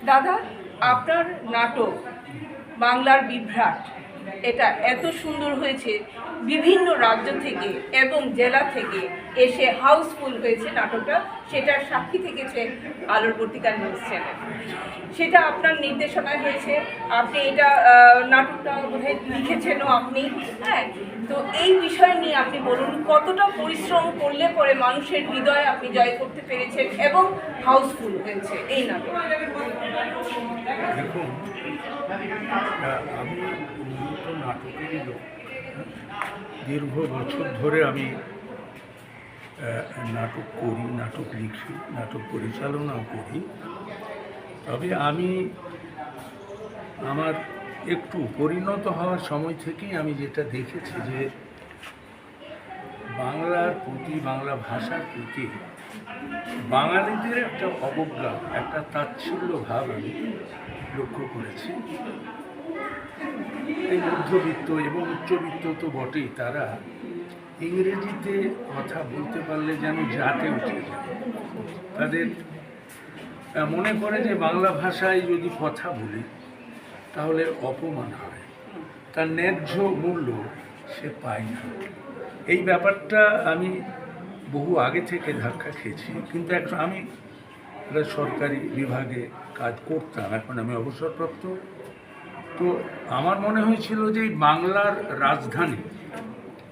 দাদা, আপনার নাটক বাংলার বিভ্রাট এটা এত সুন্দর হয়েছে, বিভিন্ন রাজ্য থেকে এবং জেলা থেকে এসে হাউসফুল হয়েছে নাটকটা, সেটার সাক্ষী থেকেছে আলোর পত্রিকা নিউজ চ্যানেল। সেটা আপনার নির্দেশনায় হয়েছে, আপনি এটা নাটকটা বোধহয় লিখেছেনও আপনি। হ্যাঁ, তো এই বিষয় নিয়ে আপনি বলুন, কতটা পরিশ্রম করলে পরে মানুষের হৃদয় আপনি জয় করতে পেরেছেন এবং হাউসফুল হয়েছে এই নাটক? দেখুন, আমি মূলত নাটকেরই লোক। দীর্ঘ বছর ধরে আমি নাটক করি, নাটক লিখি, নাটক পরিচালনাও করি। তবে আমি আমার একটু পরিণত হওয়ার সময় থেকেই আমি যেটা দেখেছি যে বাংলার প্রতি, বাংলা ভাষার প্রতি বাঙালিদের একটা অবজ্ঞা, একটা তাচ্ছিল্য ভাব আমি লক্ষ্য করেছি। এই মধ্যবিত্ত এবং উচ্চবিত্ত তো বটেই, তারা ইংরেজিতে কথা বলতে পারলে যেন জাতে উঠে যায়। তাদের মনে করে যে বাংলা ভাষায় যদি কথা বলি তাহলে অপমান হয়, তার ন্যায্য মূল্য সে পায় না। এই ব্যাপারটা আমি বহু আগে থেকে ধাক্কা খেয়েছি, কিন্তু এখন আমি সরকারি বিভাগে কাজ করতাম, এখন আমি অবসরপ্রাপ্ত। তো আমার মনে হয়েছিল যে বাংলার রাজধানী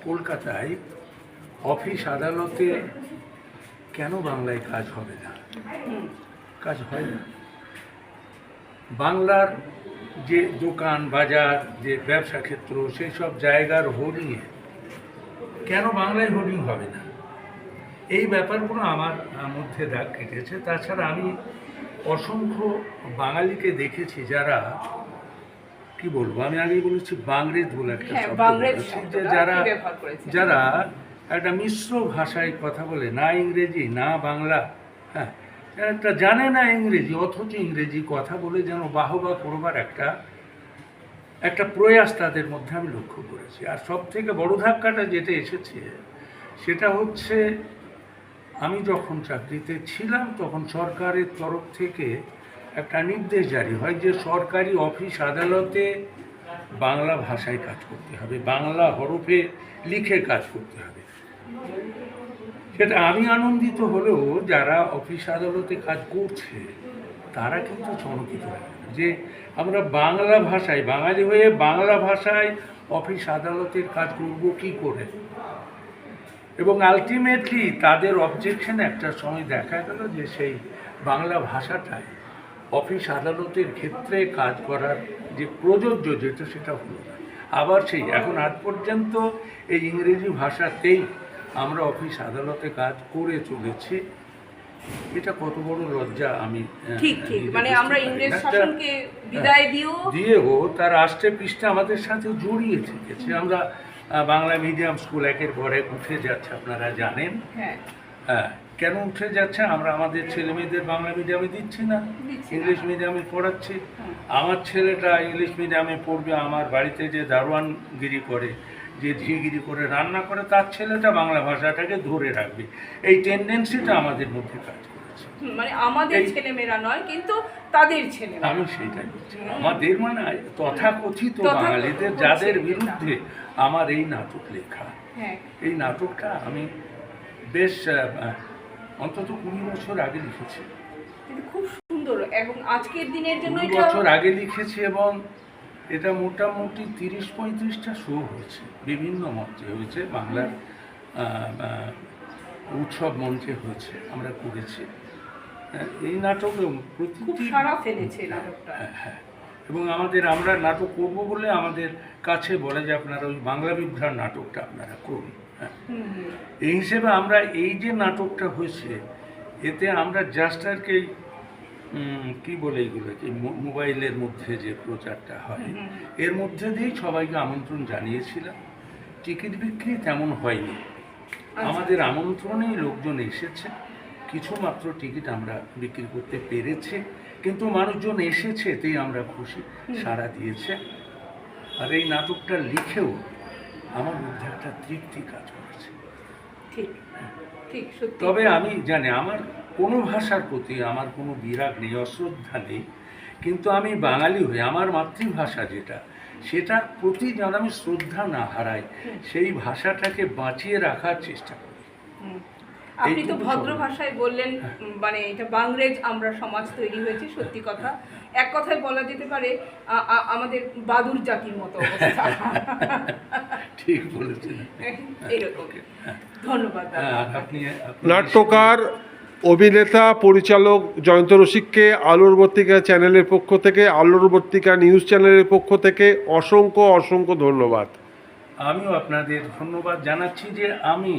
কলকাতায় অফিস আদালতে কেন বাংলায় কাজ হবে না? কাজ হয় না। বাংলার যে দোকান বাজার, যে ব্যবসা ক্ষেত্র, সেই সব জায়গার হোর্ডিংয়ে কেন বাংলায় হোর্ডিং হবে না? এই ব্যাপারগুলো আমার মধ্যে দাগ কেটেছে। তাছাড়া আমি অসংখ্য বাঙালিকে দেখেছি যারা, কি বলবো, আমি আগেই বলেছি বাংরেজ বলে একটা শব্দ বলেছি, যে যারা একটা মিশ্র ভাষায় কথা বলে, না ইংরেজি না বাংলা, হ্যাঁ, একটা জানে না ইংরেজি অথচ ইংরেজি কথা বলে যেন বাহবা করবার একটা প্রয়াস তাদের মধ্যে আমি লক্ষ্য করেছি। আর সব থেকে বড় ধাক্কাটা যেটা এসেছে সেটা হচ্ছে, আমি যখন চাকরিতে ছিলাম তখন সরকারের তরফ থেকে একটা নির্দেশ জারি হয় যে সরকারি অফিস আদালতে বাংলা ভাষায় কাজ করতে হবে, বাংলা হরফে লিখে কাজ করতে হবে। সেটা আমি আনন্দিত হলেও যারা অফিস আদালতে কাজ করছে তারা কিন্তু চমকিত হয় যে আমরা বাংলা ভাষায়, বাঙালি হয়ে বাংলা ভাষায় অফিস আদালতের কাজ করব কি করে। এবং আলটিমেটলি তাদের অবজেকশন একটা সময় দেখা গেল যে সেই বাংলা ভাষাটাই অফিস আদালতের ক্ষেত্রে কাজ করার যে প্রযোজ্য যেটা, সেটা হলো না। আবার সেই এখন আজ পর্যন্ত এই ইংরেজি ভাষাতেই আমরা অফিস আদালতে কাজ করে চলেছি। এটা কত বড় লজ্জা! আমি ঠিক মানে আমরা ইংরেজ শাসনকে বিদায় দিয়েও তার আষ্টে পৃষ্ঠে আমাদের সাথে জড়িয়ে থেকেছে। আমরা বাংলা মিডিয়াম স্কুল একের পর এক উঠে যাচ্ছে, আপনারা জানেন। হ্যাঁ, কেন উঠে যাচ্ছে? আমরা আমাদের ছেলে মেয়েদের বাংলা মিডিয়ামে দিচ্ছি না, ইংলিশ মিডিয়ামে পড়াচ্ছি। আমার ছেলেটা ইংলিশ মিডিয়ামে পড়বে, আমার বাড়িতে যে দারোয়ানগিরি করে, যে ঝিগিরি করে রান্না করে, তার ছেলেটা বাংলা ভাষাটাকে ধরে রাখবে। এই টেন্ডেন্সিটা আমাদের মধ্যে কাজ করেছে। মানে আমাদের ছেলেমেয়েরা নয়, কিন্তু তাদের ছেলে। আমি সেইটাই বলছি, আমাদের মানে তথাকথিত বাঙালিদের, যাদের বিরুদ্ধে আমার এই নাটক লেখা। এই নাটকটা আমি বেশ অন্তত 20 বছর আগে লিখেছি। খুব সুন্দর, এবং আজকের দিনের জন্য 20 বছর আগে লিখেছি, এবং এটা মোটামুটি 30-35টা শো হয়েছে, বিভিন্ন মঞ্চে হয়েছে, বাংলার উৎসব মঞ্চে হয়েছে, আমরা করেছি। এই নাটক প্রতিটি সাড়া ফেলেছে নাটকটা। হ্যাঁ, এবং আমরা নাটক করবো বলে আমাদের কাছে বলে যে আপনারা ওই বাংলা বিভ্রাট নাটকটা আপনারা করুন। হ্যাঁ, এই হিসেবে আমরা এই যে নাটকটা হয়েছে, এতে আমরা জাস্ট আর কি বলে এইগুলো, কি মোবাইলের মধ্যে যে প্রচারটা হয় এর মধ্যে দিয়েই সবাইকে আমন্ত্রণ জানিয়েছিলাম। টিকিট বিক্রি তেমন হয়নি, আমাদের আমন্ত্রণেই লোকজন এসেছে, কিছু মাত্র টিকিট আমরা বিক্রি করতে পেরেছি, কিন্তু মানুষজন এসেছে, এতেই আমরা খুশি, সাড়া দিয়েছে। আর এই নাটকটা লিখেও আমার মধ্যে একটা তৃপ্তি কাজ করেছে। তবে আমি জানি আমার কোনো ভাষার প্রতি আমার কোনো বিরাগ নেই, অশ্রদ্ধা নেই, কিন্তু আমি বাঙালি হয়ে আমার মাতৃভাষা যেটা, সেটার প্রতি যেন আমি শ্রদ্ধা না হারাই, সেই ভাষাটাকে বাঁচিয়ে রাখার চেষ্টা করি। হুম। আপনি তো এইটুকু ভদ্র সব। ভাষায় বললেন, মানে এটা বাংরেজ আমরা সমাজ তৈরি হয়েছে, সত্যি কথা। এক কথায় বলা যেতে পারে আমাদের বাদুর জাতির মতো অবস্থা। ঠিক বলেছেন। এরকম। ধন্যবাদ দাদা। হ্যাঁ, আপনি নাট্যকার, অভিনেতা, পরিচালক জয়ন্ত রসিককে আলোর বর্তিকা চ্যানেলের পক্ষ থেকে, আলোর বর্তিকা নিউজ চ্যানেলের পক্ষ থেকে অসংখ্য অসংখ্য ধন্যবাদ। আমিও আপনাদের ধন্যবাদ জানাচ্ছি যে আমি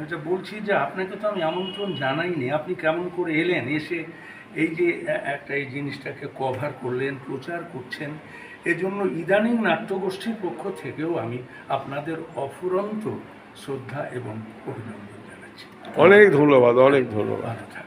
এটা বলছি যে আপনাকে তো আমি আমন্ত্রণ জানাইনি, আপনি কেমন করে এলেন, এসে এই যে একটা এই জিনিসটাকে কভার করলেন, প্রচার করছেন, এজন্য ইদানিং নাট্যগোষ্ঠীর পক্ষ থেকেও আমি আপনাদের অফুরন্ত শ্রদ্ধা এবং অভিনন্দন জানাচ্ছি। অনেক ধন্যবাদ, অনেক ধন্যবাদ। ভালো থাকবেন।